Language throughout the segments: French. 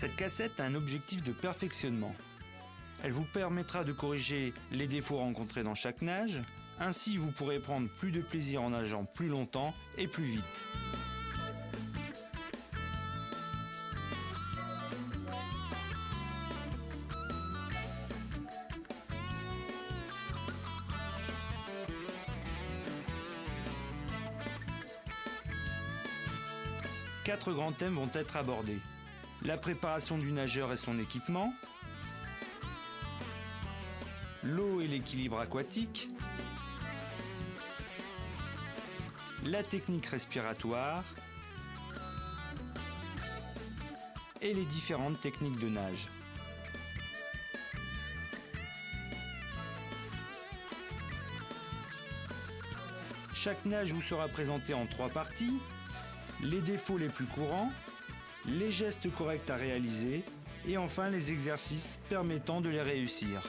Cette cassette a un objectif de perfectionnement. Elle vous permettra de corriger les défauts rencontrés dans chaque nage. Ainsi, vous pourrez prendre plus de plaisir en nageant plus longtemps et plus vite. Quatre grands thèmes vont être abordés. La préparation du nageur et son équipement, l'eau et l'équilibre aquatique, la technique respiratoire et les différentes techniques de nage. Chaque nage vous sera présenté en 3 parties. Les défauts les plus courants, les gestes corrects à réaliser et enfin les exercices permettant de les réussir.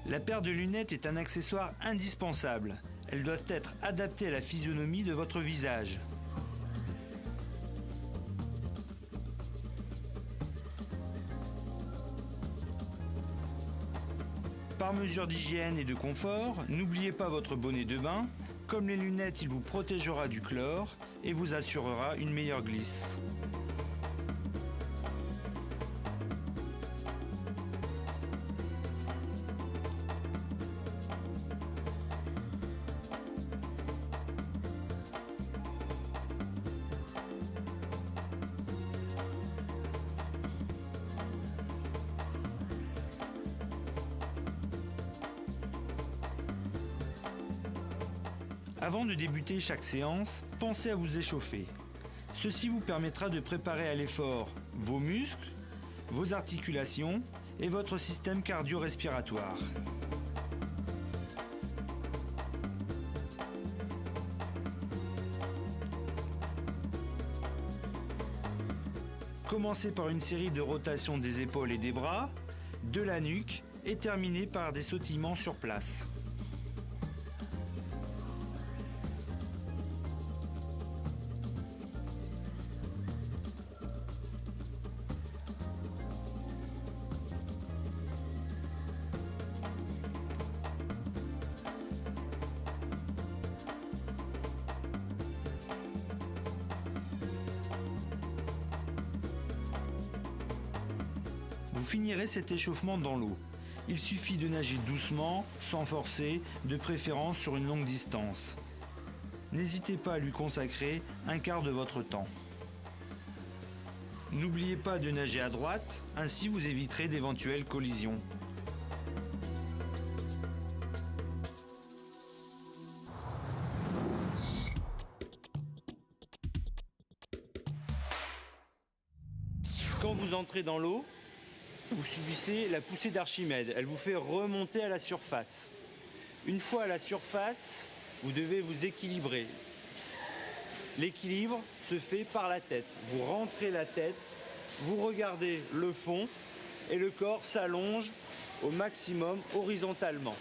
La paire de lunettes est un accessoire indispensable. Elles doivent être adaptées à la physionomie de votre visage. Par mesure d'hygiène et de confort, n'oubliez pas votre bonnet de bain. Comme les lunettes, il vous protégera du chlore et vous assurera une meilleure glisse. Avant de débuter chaque séance, pensez à vous échauffer. Ceci vous permettra de préparer à l'effort vos muscles, vos articulations et votre système cardio-respiratoire. Commencez par une série de rotations des épaules et des bras, de la nuque et terminez par des sautillements sur place. Vous finirez cet échauffement dans l'eau. Il suffit de nager doucement, sans forcer, de préférence sur une longue distance. N'hésitez pas à lui consacrer un quart de votre temps. N'oubliez pas de nager à droite, ainsi vous éviterez d'éventuelles collisions. Quand vous entrez dans l'eau, vous subissez la poussée d'Archimède. Elle vous fait remonter à la surface. Une fois à la surface, vous devez vous équilibrer. L'équilibre se fait par la tête. Vous rentrez la tête, vous regardez le fond et le corps s'allonge au maximum horizontalement.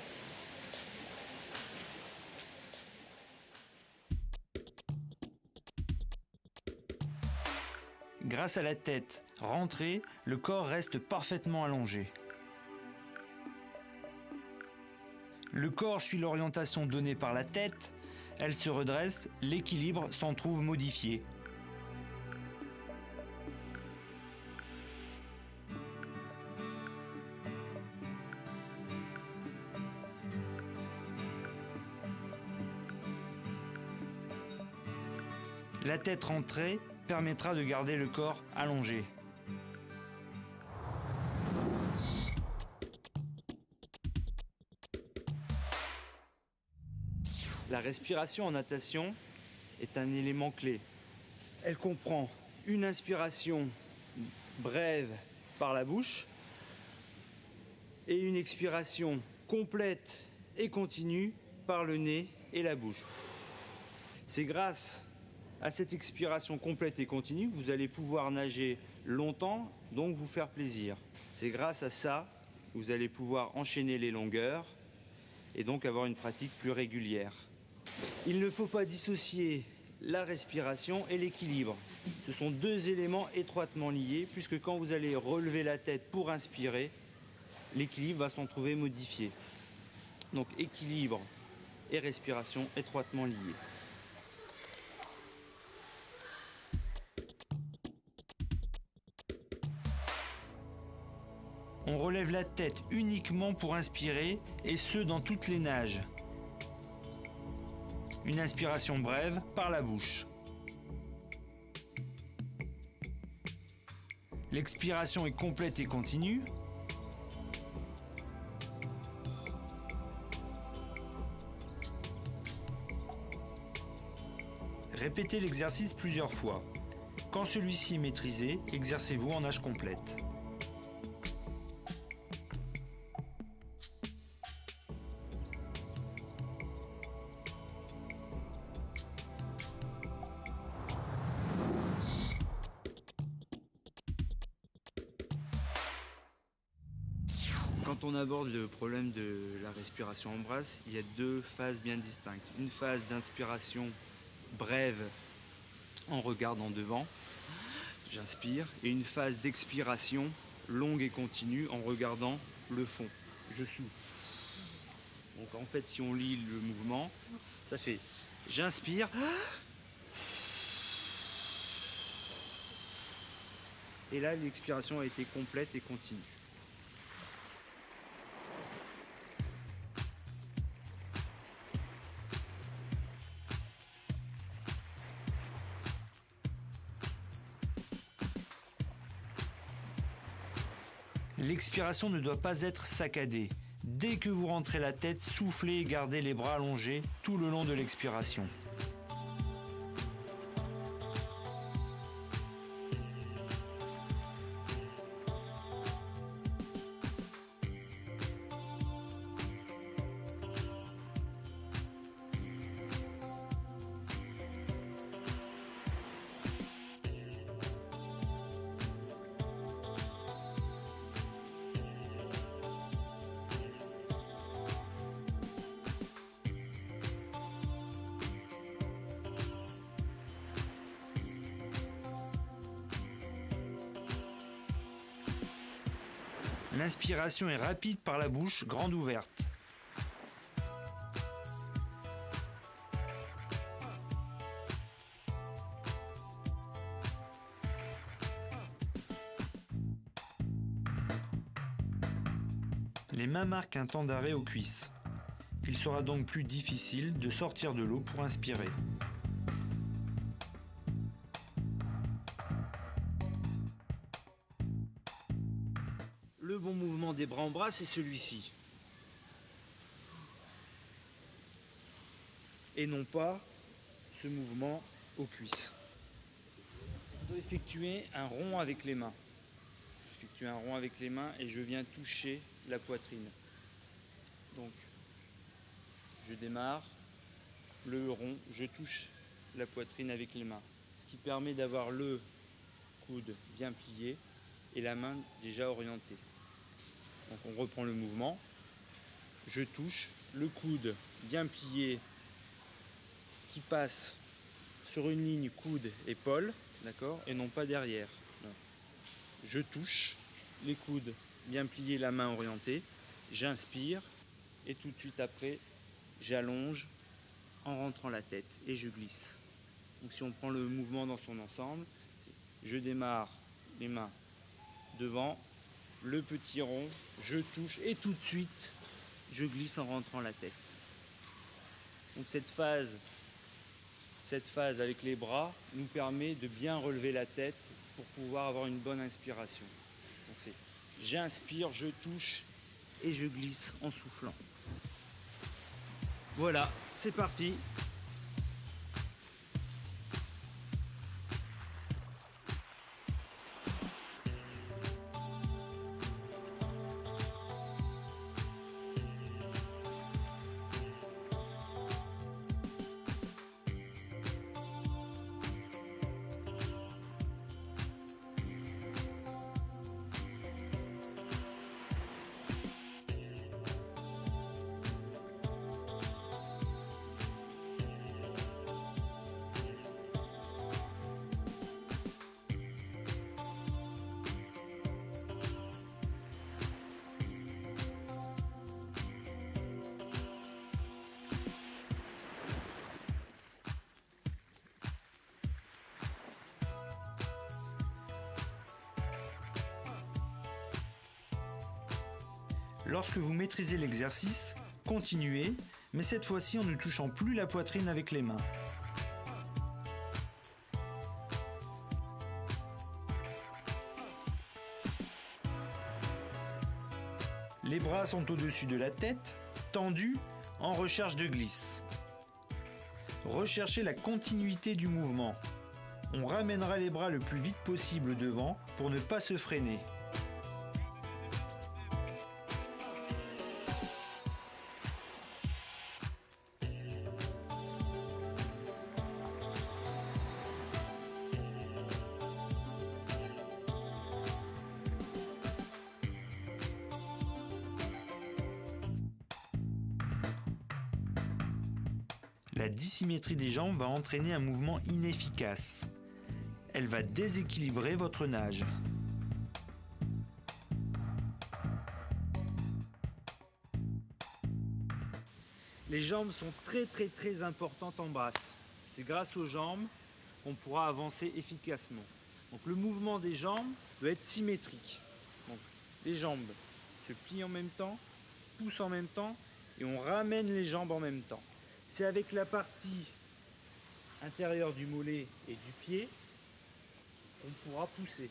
Grâce à la tête rentrée, le corps reste parfaitement allongé. Le corps suit l'orientation donnée par la tête, elle se redresse, l'équilibre s'en trouve modifié. La tête rentrée permettra de garder le corps allongé. La respiration en natation est un élément clé. Elle comprend une inspiration brève par la bouche et une expiration complète et continue par le nez et la bouche. C'est grâce à cette expiration complète et continue que vous allez pouvoir nager longtemps, donc vous faire plaisir. C'est grâce à ça que vous allez pouvoir enchaîner les longueurs et donc avoir une pratique plus régulière. Il ne faut pas dissocier la respiration et l'équilibre. Ce sont deux éléments étroitement liés, puisque quand vous allez relever la tête pour inspirer, l'équilibre va s'en trouver modifié. Donc équilibre et respiration étroitement liés. On relève la tête uniquement pour inspirer, et ce dans toutes les nages. Une inspiration brève par la bouche. L'expiration est complète et continue. Répétez l'exercice plusieurs fois. Quand celui-ci est maîtrisé, exercez-vous en nage complète. Quand on aborde le problème de la respiration en brasse, il y a deux phases bien distinctes. Une phase d'inspiration brève en regardant devant, j'inspire, et une phase d'expiration longue et continue en regardant le fond, je souffle. Donc en fait, si on lit le mouvement, ça fait j'inspire, et là l'expiration a été complète et continue. L'expiration ne doit pas être saccadée. Dès que vous rentrez la tête, soufflez et gardez les bras allongés tout le long de l'expiration. L'inspiration est rapide par la bouche, grande ouverte. Les mains marquent un temps d'arrêt aux cuisses. Il sera donc plus difficile de sortir de l'eau pour inspirer. Le bon mouvement des bras en bras, c'est celui-ci. Et non pas ce mouvement aux cuisses. On doit effectuer un rond avec les mains. J'effectue un rond avec les mains et je viens toucher la poitrine. Donc, je démarre le rond, je touche la poitrine avec les mains. Ce qui permet d'avoir le coude bien plié et la main déjà orientée. Donc on reprend le mouvement, je touche le coude bien plié qui passe sur une ligne coude-épaule, d'accord, et non pas derrière. Non. Je touche les coudes bien pliés, la main orientée, j'inspire et tout de suite après j'allonge en rentrant la tête et je glisse. Donc si on prend le mouvement dans son ensemble, je démarre les mains devant, le petit rond, je touche et tout de suite je glisse en rentrant la tête. Donc cette phase avec les bras nous permet de bien relever la tête pour pouvoir avoir une bonne inspiration. Donc c'est j'inspire, je touche et je glisse en soufflant. Voilà, c'est parti. Lorsque vous maîtrisez l'exercice, continuez, mais cette fois-ci en ne touchant plus la poitrine avec les mains. Les bras sont au-dessus de la tête, tendus, en recherche de glisse. Recherchez la continuité du mouvement. On ramènera les bras le plus vite possible devant pour ne pas se freiner. La dissymétrie des jambes va entraîner un mouvement inefficace. Elle va déséquilibrer votre nage. Les jambes sont très importantes en brasse. C'est grâce aux jambes qu'on pourra avancer efficacement. Donc le mouvement des jambes doit être symétrique. Donc les jambes se plient en même temps, poussent en même temps et on ramène les jambes en même temps. C'est avec la partie intérieure du mollet et du pied qu'on pourra pousser.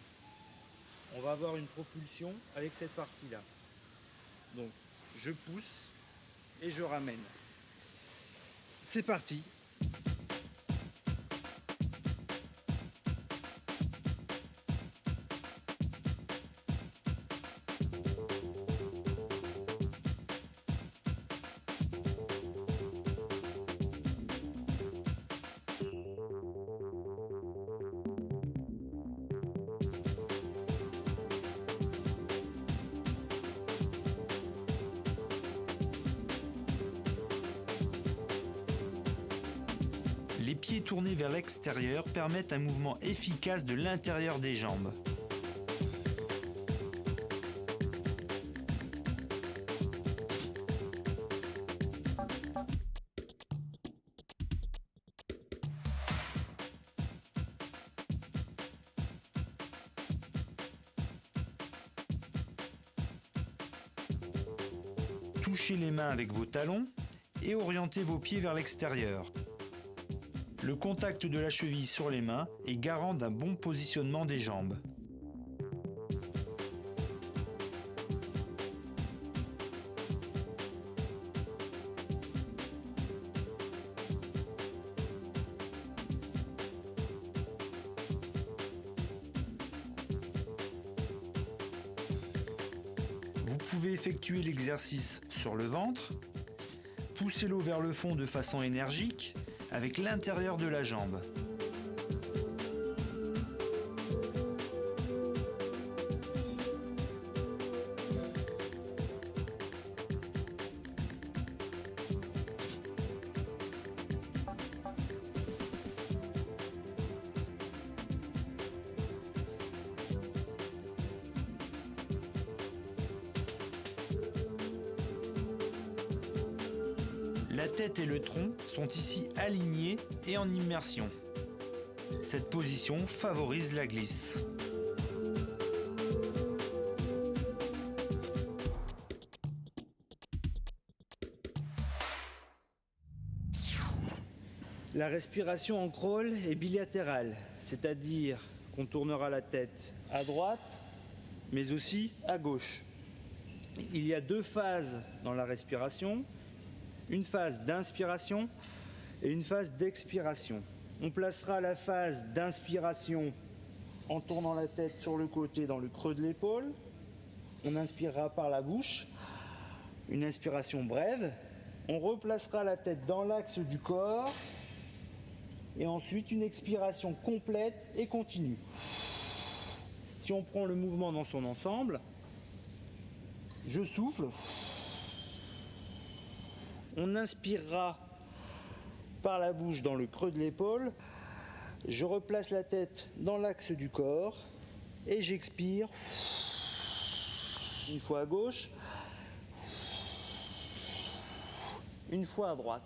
On va avoir une propulsion avec cette partie-là. Donc je pousse et je ramène. C'est parti! Les pieds tournés vers l'extérieur permettent un mouvement efficace de l'intérieur des jambes. Touchez les mains avec vos talons et orientez vos pieds vers l'extérieur. Le contact de la cheville sur les mains est garant d'un bon positionnement des jambes. Vous pouvez effectuer l'exercice sur le ventre, pousser l'eau vers le fond de façon énergique, avec l'intérieur de la jambe. La tête et le tronc sont ici alignés et en immersion. Cette position favorise la glisse. La respiration en crawl est bilatérale, c'est-à-dire qu'on tournera la tête à droite, mais aussi à gauche. Il y a deux phases dans la respiration. Une phase d'inspiration et une phase d'expiration. On placera la phase d'inspiration en tournant la tête sur le côté dans le creux de l'épaule. On inspirera par la bouche, une inspiration brève. On replacera la tête dans l'axe du corps et ensuite une expiration complète et continue. Si on prend le mouvement dans son ensemble, je souffle. On inspirera par la bouche dans le creux de l'épaule. Je replace la tête dans l'axe du corps et j'expire. Une fois à gauche, une fois à droite.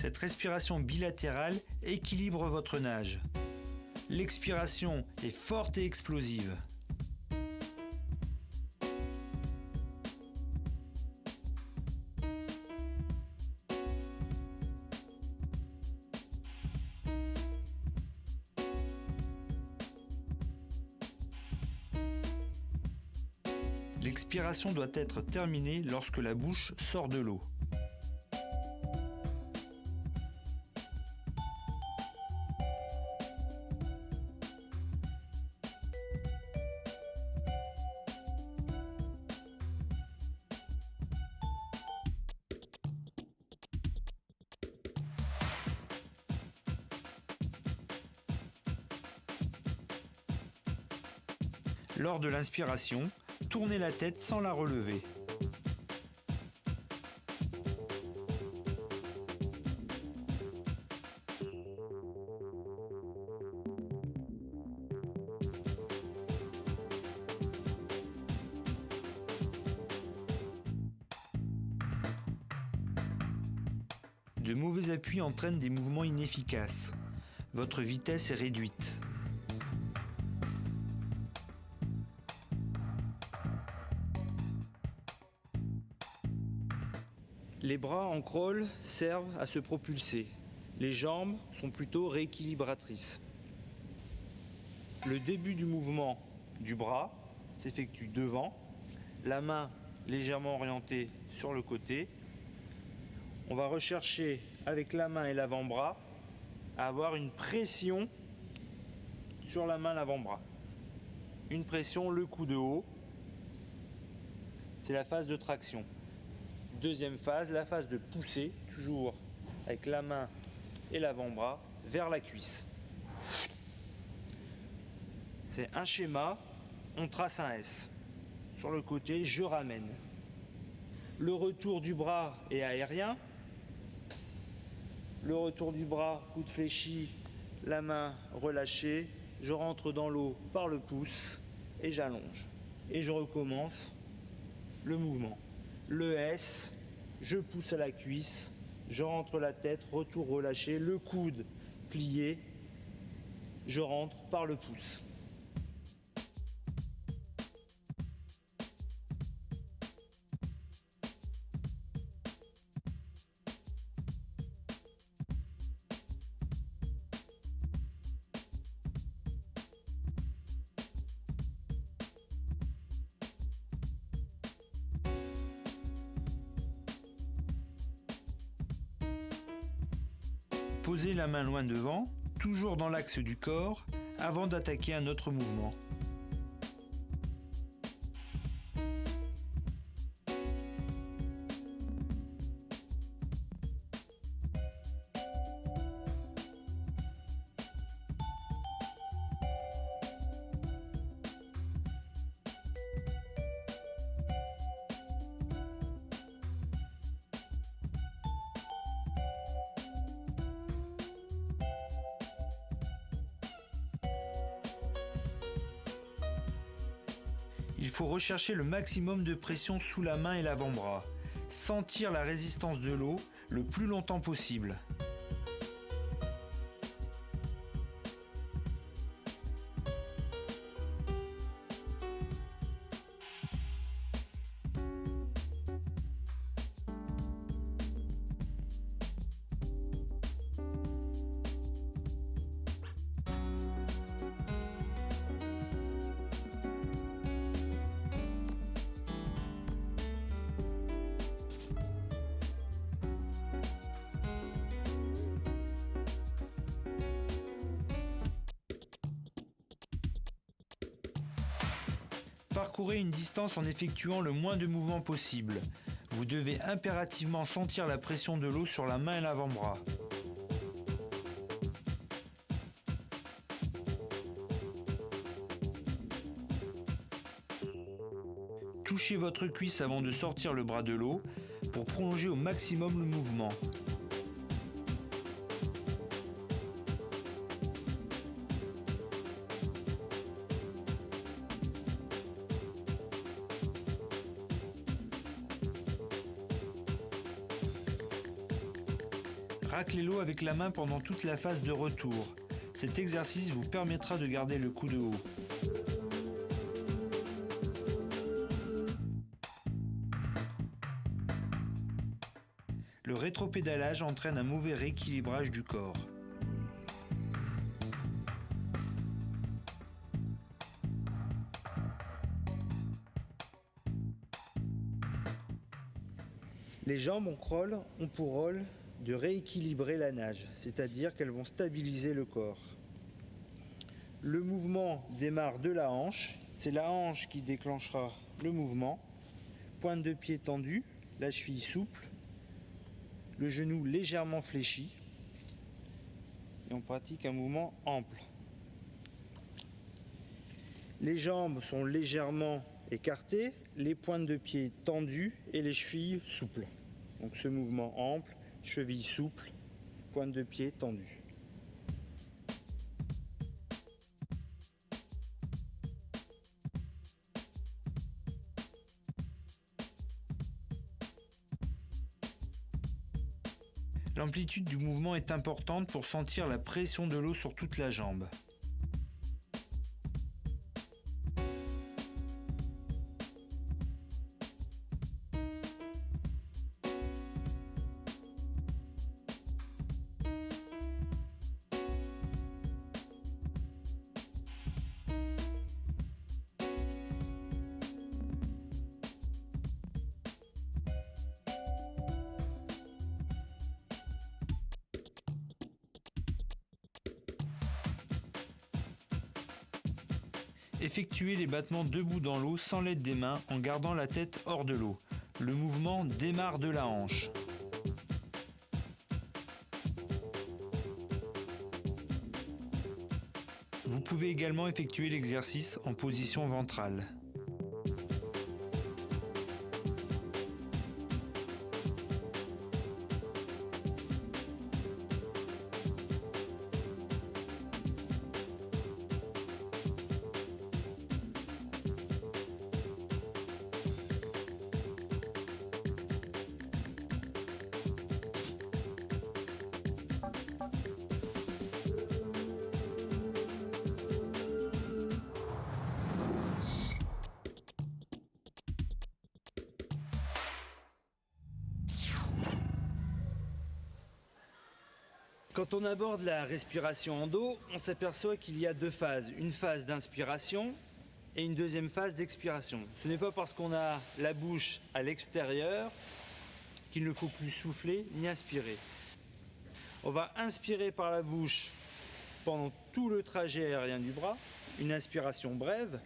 Cette respiration bilatérale équilibre votre nage. L'expiration est forte et explosive. L'expiration doit être terminée lorsque la bouche sort de l'eau. Lors de l'inspiration, tournez la tête sans la relever. De mauvais appuis entraînent des mouvements inefficaces. Votre vitesse est réduite. Les bras en crawl servent à se propulser. Les jambes sont plutôt rééquilibratrices. Le début du mouvement du bras s'effectue devant, la main légèrement orientée sur le côté. On va rechercher avec la main et l'avant-bras à avoir une pression sur la main, l'avant-bras. Une pression, le coude haut. C'est la phase de traction. Deuxième phase, la phase de poussée, toujours avec la main et l'avant-bras vers la cuisse. C'est un schéma, on trace un S. Sur le côté, je ramène. Le retour du bras est aérien. Le retour du bras, coude fléchi, la main relâchée. Je rentre dans l'eau par le pouce et j'allonge. Et je recommence le mouvement. Le S, je pousse à la cuisse, je rentre la tête, retour relâché, le coude plié, je rentre par le pouce. Posez la main loin devant, toujours dans l'axe du corps, avant d'attaquer un autre mouvement. Il faut rechercher le maximum de pression sous la main et l'avant-bras. Sentir la résistance de l'eau le plus longtemps possible. Parcourez une distance en effectuant le moins de mouvements possible. Vous devez impérativement sentir la pression de l'eau sur la main et l'avant-bras. Touchez votre cuisse avant de sortir le bras de l'eau pour prolonger au maximum le mouvement. Raclez l'eau avec la main pendant toute la phase de retour. Cet exercice vous permettra de garder le coude haut. Le rétropédalage entraîne un mauvais rééquilibrage du corps. Les jambes en crawl ont pour rôle de rééquilibrer la nage, c'est-à-dire qu'elles vont stabiliser le corps. Le mouvement démarre de la hanche, c'est la hanche qui déclenchera le mouvement. Pointe de pied tendue, la cheville souple, le genou légèrement fléchi et on pratique un mouvement ample. Les jambes sont légèrement écartées, les pointes de pied tendues et les chevilles souples. Donc ce mouvement ample, cheville souple, pointe de pied tendue. L'amplitude du mouvement est importante pour sentir la pression de l'eau sur toute la jambe. Effectuez les battements debout dans l'eau sans l'aide des mains en gardant la tête hors de l'eau. Le mouvement démarre de la hanche. Vous pouvez également effectuer l'exercice en position ventrale. Quand on aborde la respiration en dos, on s'aperçoit qu'il y a deux phases. Une phase d'inspiration et une deuxième phase d'expiration. Ce n'est pas parce qu'on a la bouche à l'extérieur qu'il ne faut plus souffler ni aspirer. On va inspirer par la bouche pendant tout le trajet aérien du bras, une inspiration brève,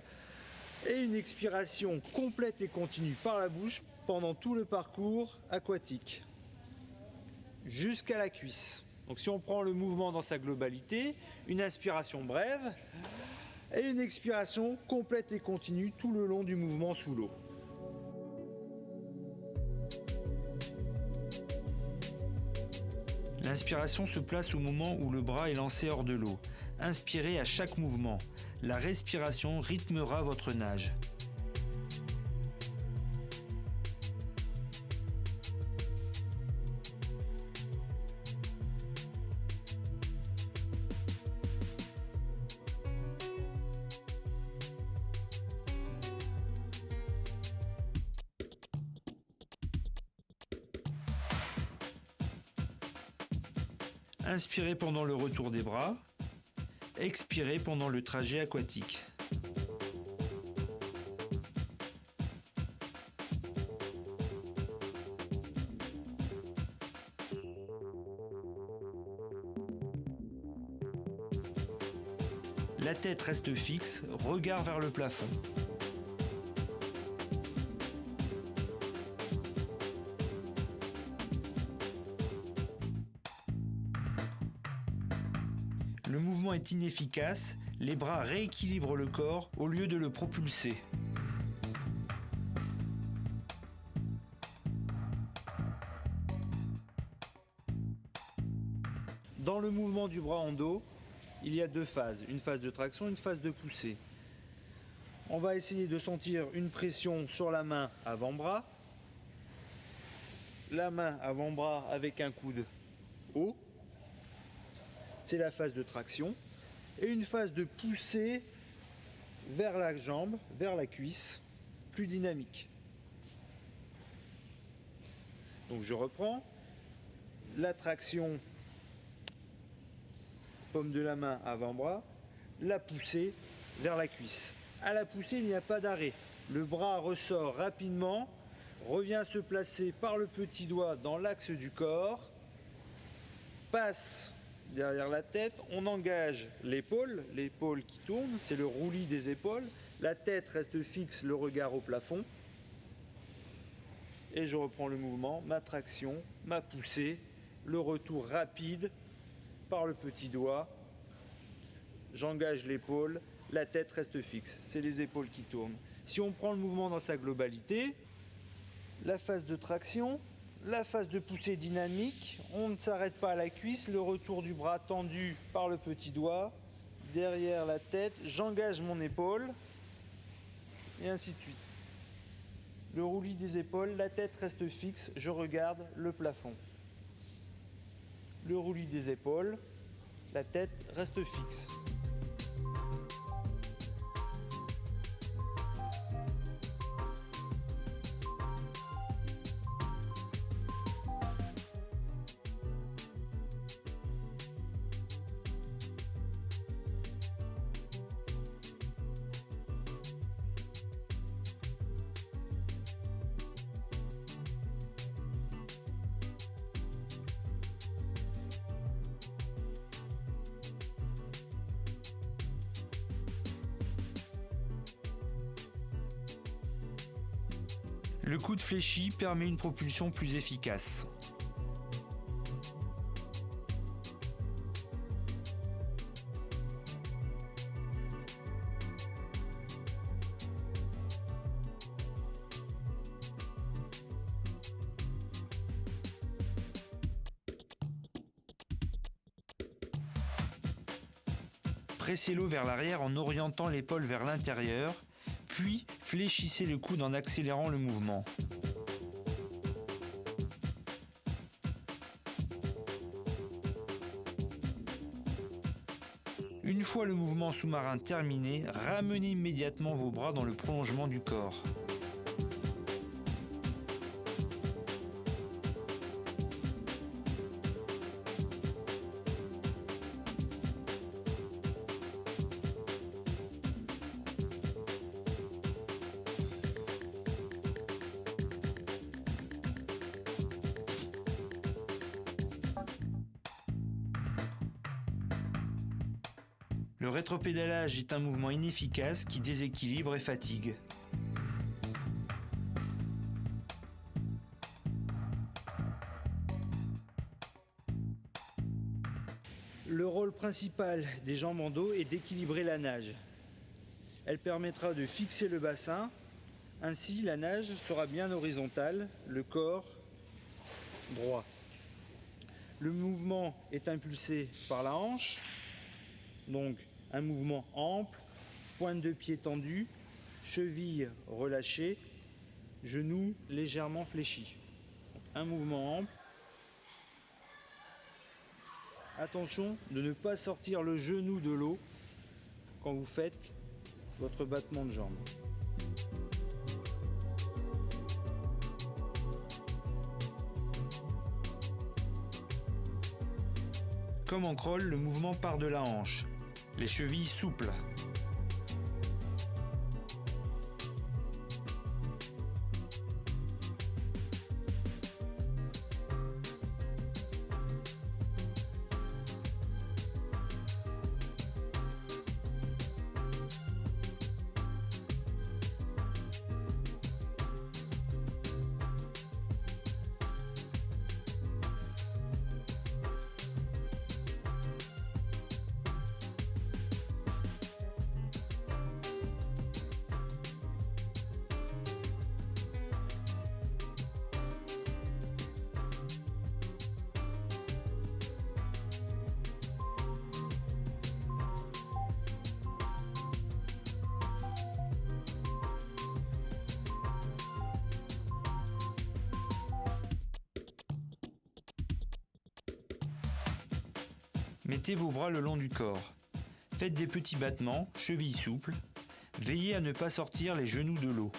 et une expiration complète et continue par la bouche pendant tout le parcours aquatique, jusqu'à la cuisse. Donc si on prend le mouvement dans sa globalité, une inspiration brève et une expiration complète et continue tout le long du mouvement sous l'eau. L'inspiration se place au moment où le bras est lancé hors de l'eau. Inspirez à chaque mouvement. La respiration rythmera votre nage. Inspirez pendant le retour des bras, expirez pendant le trajet aquatique. La tête reste fixe, regard vers le plafond. Le mouvement est inefficace, les bras rééquilibrent le corps au lieu de le propulser. Dans le mouvement du bras en dos, il y a deux phases, une phase de traction, une phase de poussée. On va essayer de sentir une pression sur la main avant-bras, la main avant-bras avec un coude haut, c'est la phase de traction, et une phase de poussée vers la jambe, vers la cuisse, plus dynamique. Donc je reprends, la traction, paume de la main, avant-bras, la poussée vers la cuisse. À la poussée, il n'y a pas d'arrêt. Le bras ressort rapidement, revient se placer par le petit doigt dans l'axe du corps, passe derrière la tête, on engage l'épaule qui tourne, c'est le roulis des épaules, la tête reste fixe, le regard au plafond, et je reprends le mouvement, ma traction, ma poussée, le retour rapide par le petit doigt, j'engage l'épaule, la tête reste fixe, c'est les épaules qui tournent. Si on prend le mouvement dans sa globalité, la phase de traction, la phase de poussée dynamique, on ne s'arrête pas à la cuisse, le retour du bras tendu par le petit doigt, derrière la tête, j'engage mon épaule, et ainsi de suite. Le roulis des épaules, la tête reste fixe, je regarde le plafond. Le roulis des épaules, la tête reste fixe. Le coude fléchi permet une propulsion plus efficace. Pressez-le vers l'arrière en orientant l'épaule vers l'intérieur, puis fléchissez le coude en accélérant le mouvement. Une fois le mouvement sous-marin terminé, ramenez immédiatement vos bras dans le prolongement du corps. Le rétropédalage est un mouvement inefficace qui déséquilibre et fatigue. Le rôle principal des jambes en dos est d'équilibrer la nage. Elle permettra de fixer le bassin, ainsi la nage sera bien horizontale, le corps droit. Le mouvement est impulsé par la hanche, donc un mouvement ample, pointe de pied tendue, cheville relâchée, genou légèrement fléchi. Donc, un mouvement ample. Attention de ne pas sortir le genou de l'eau quand vous faites votre battement de jambe. Comme en crawl, le mouvement part de la hanche. Les chevilles souples. Mettez vos bras le long du corps. Faites des petits battements, chevilles souples. Veillez à ne pas sortir les genoux de l'eau.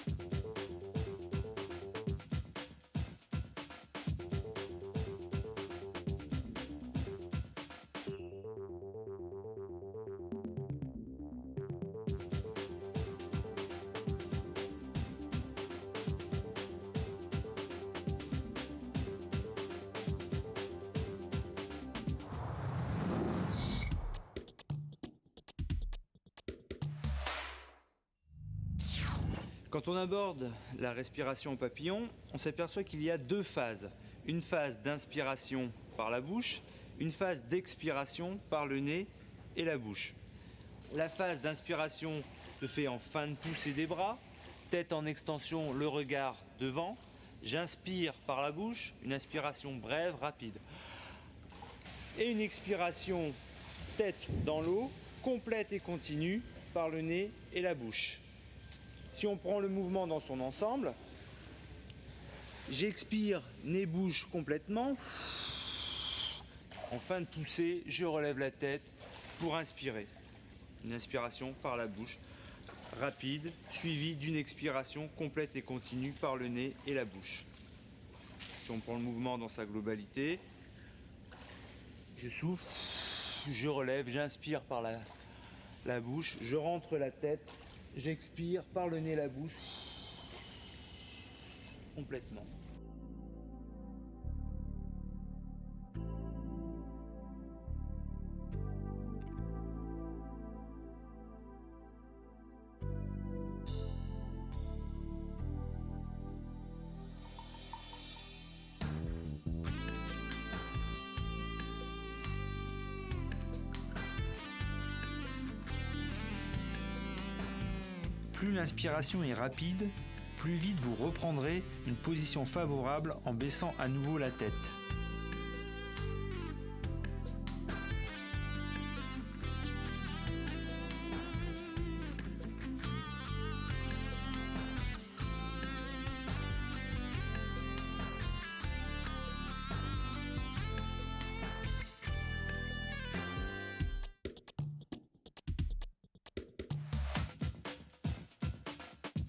Quand on aborde la respiration en papillon, on s'aperçoit qu'il y a deux phases. Une phase d'inspiration par la bouche, une phase d'expiration par le nez et la bouche. La phase d'inspiration se fait en fin de poussée des bras, tête en extension, le regard devant. J'inspire par la bouche, une inspiration brève, rapide. Et une expiration tête dans l'eau, complète et continue par le nez et la bouche. Si on prend le mouvement dans son ensemble, j'expire, nez-bouche complètement. En fin de poussée, je relève la tête pour inspirer. Une inspiration par la bouche, rapide, suivie d'une expiration complète et continue par le nez et la bouche. Si on prend le mouvement dans sa globalité, je souffle, je relève, j'inspire par la bouche, je rentre la tête. J'expire par le nez, la bouche, complètement. Plus l'inspiration est rapide, plus vite vous reprendrez une position favorable en baissant à nouveau la tête.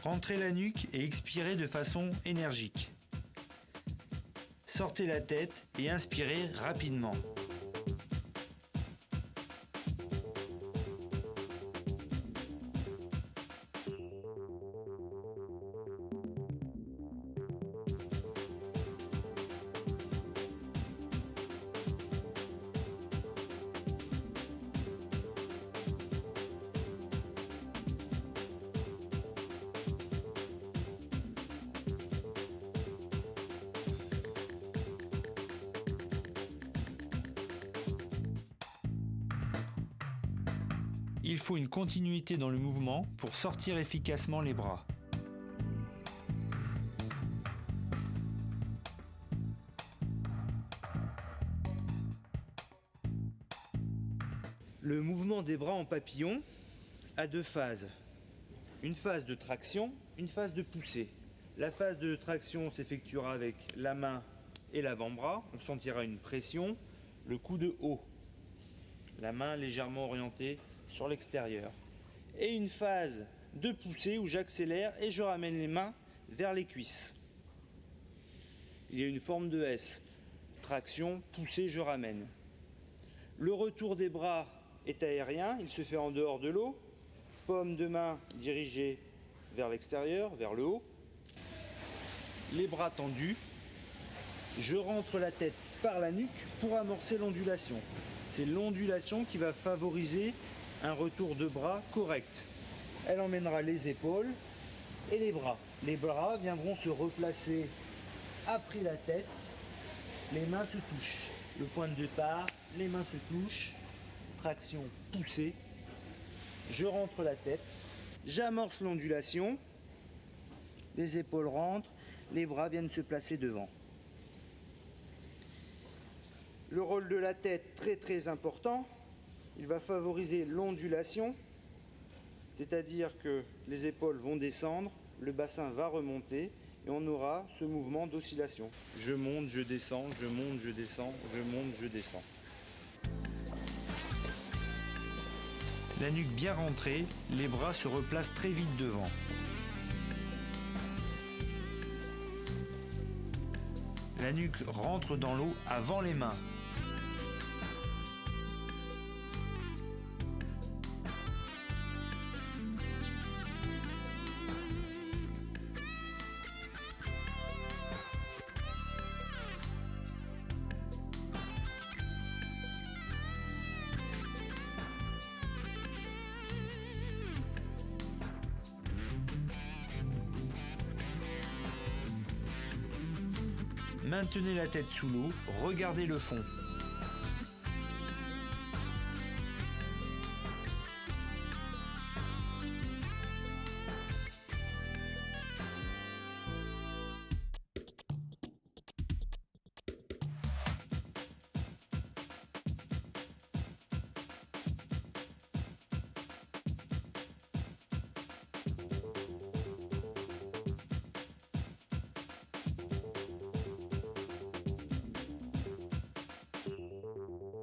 Rentrez la nuque et expirez de façon énergique. Sortez la tête et inspirez rapidement. Il faut une continuité dans le mouvement pour sortir efficacement les bras. Le mouvement des bras en papillon a deux phases. Une phase de traction, une phase de poussée. La phase de traction s'effectuera avec la main et l'avant-bras. On sentira une pression, le coude haut. La main légèrement orientée sur l'extérieur. Et une phase de poussée où j'accélère et je ramène les mains vers les cuisses. Il y a une forme de S. Traction, poussée, je ramène. Le retour des bras est aérien, il se fait en dehors de l'eau. Paume de main dirigée vers l'extérieur, vers le haut. Les bras tendus. Je rentre la tête par la nuque pour amorcer l'ondulation. C'est l'ondulation qui va favoriser un retour de bras correct. Elle emmènera les épaules et les bras. Les bras viendront se replacer après la tête. Les mains se touchent. Le point de départ, les mains se touchent. Traction poussée. Je rentre la tête. J'amorce l'ondulation. Les épaules rentrent. Les bras viennent se placer devant. Le rôle de la tête, très important. Il va favoriser l'ondulation, c'est-à-dire que les épaules vont descendre, le bassin va remonter et on aura ce mouvement d'oscillation. Je monte, je descends, je monte, je descends, je monte, je descends. La nuque bien rentrée, les bras se replacent très vite devant. La nuque rentre dans l'eau avant les mains. Maintenez la tête sous l'eau, regardez le fond.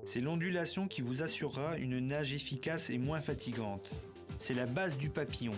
C'est l'ondulation qui vous assurera une nage efficace et moins fatigante. C'est la base du papillon.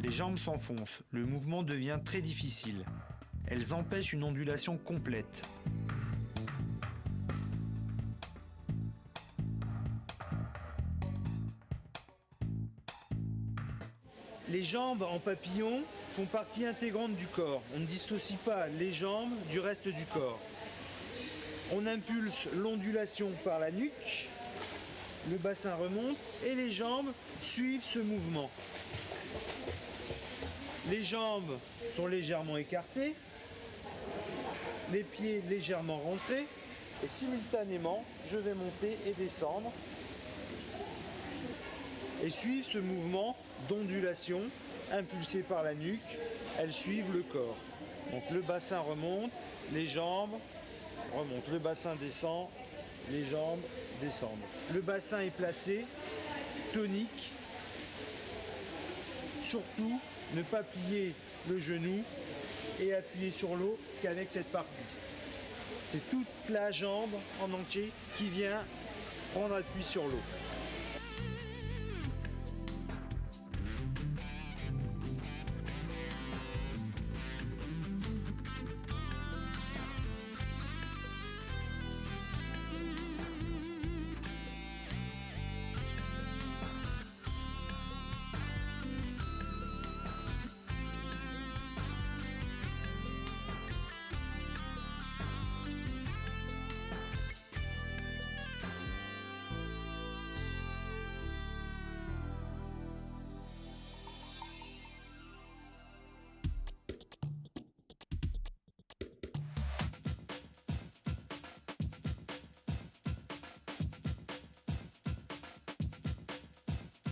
Les jambes s'enfoncent, le mouvement devient très difficile. Elles empêchent une ondulation complète. Les jambes en papillon font partie intégrante du corps. On ne dissocie pas les jambes du reste du corps. On impulse l'ondulation par la nuque, le bassin remonte et les jambes suivent ce mouvement. Les jambes sont légèrement écartées, les pieds légèrement rentrés et simultanément je vais monter et descendre et suivre ce mouvement d'ondulation impulsé par la nuque. Elles suivent le corps. Donc le bassin remonte, les jambes remontent, le bassin descend, les jambes descendent. Le bassin est placé, tonique. Surtout, ne pas plier le genou et appuyer sur l'eau qu'avec cette partie. C'est toute la jambe en entier qui vient prendre appui sur l'eau.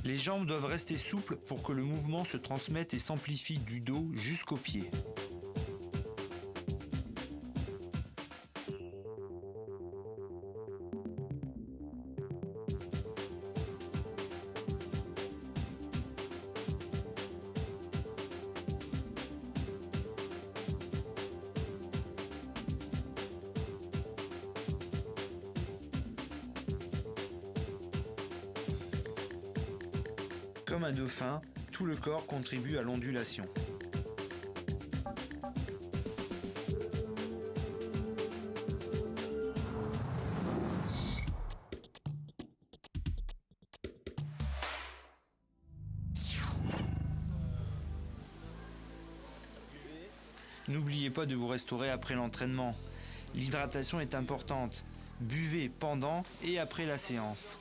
Les jambes doivent rester souples pour que le mouvement se transmette et s'amplifie du dos jusqu'aux pieds. Comme un dauphin, tout le corps contribue à l'ondulation. N'oubliez pas de vous restaurer après l'entraînement. L'hydratation est importante. Buvez pendant et après la séance.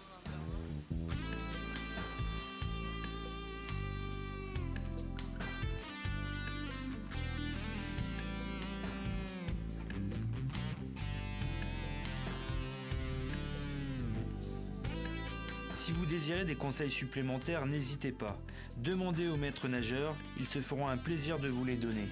Si vous désirez des conseils supplémentaires, n'hésitez pas. Demandez aux maîtres nageurs, ils se feront un plaisir de vous les donner.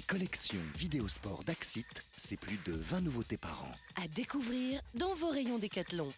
collection Vidéosport d'Axit, c'est plus de 20 nouveautés par an. À découvrir dans vos rayons Décathlon.